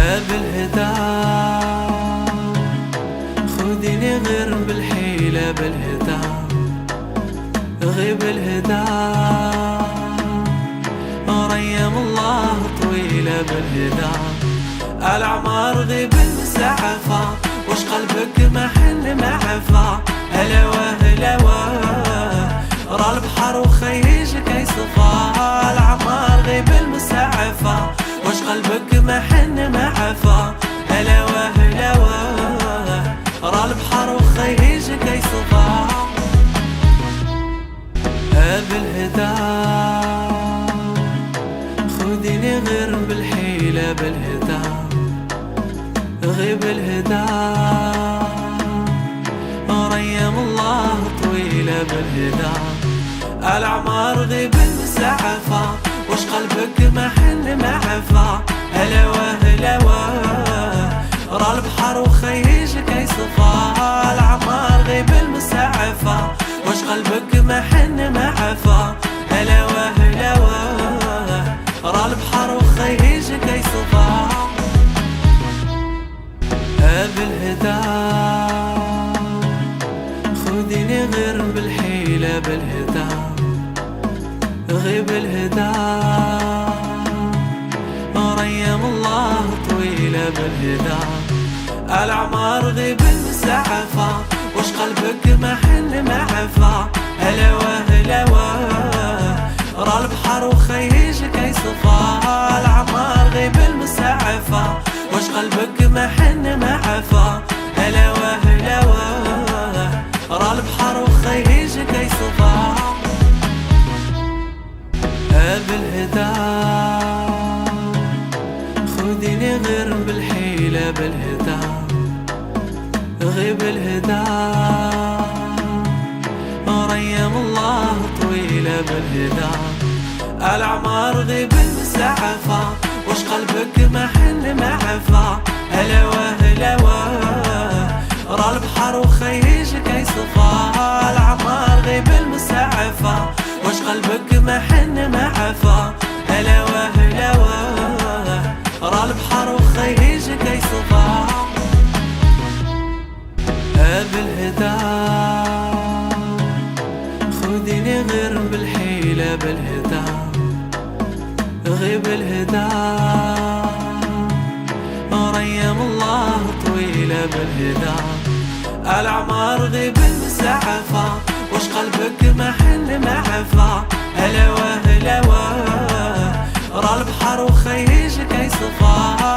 بالهدى خذيني غير بالحيلة بالهدى غيب الهدى ريم الله طويلة بالهدى الأعمار غيب المسعفة وش قلبك محن معفى هلوى هلوى را البحر وخيجك يصفى الأعمار غيب المسعفة وش قلبك محن معفى هلوى هلوى را البحر وخيجك يصفى بالهدى خذيني غير بالحيلة بالهدى غيب الهدى ريم الله طويلة بالهدى الأعمار غيب المسعفة وش قلبك محن معفى هلوى هلوى را البحر وخيجك يصفى الأعمار غيب المسعفة وش قلبك محن معفى هلوى هلوى را البحر وخيجك يصفى بالهدى خذيني غير بالحيلة بالهدى غيب الهدى ريم الله طويلة بالهدى الأعمار غيب المسعفة وش قلبك محن معفى هلوى هلوى را البحر وخيجك يصفى الأعمار غيب المسعفة وش قلبك محن معفى هلوى هلوى را البحر وخيجك يصفى بالهدى خذيني غير بالحيلة بالهدى غيب الهدى ريم الله طويلة بالهدى الأعمار غيب المسعفة وش قلبك محن معفى هلوى هلوى را البحر وخيجك يصفى الأعمار غيب المسعفة وش قلبك محن معفى هلوى هلوى را البحر وخيجك يصفى بالهدى خذيني غير بالحيلة بالهدى غيب الهدى ريم الله طويلة بالهدى الأعمار غيب المسعفة وش قلبك محن معفى هلوى هلوى را البحر وخيجك يصفى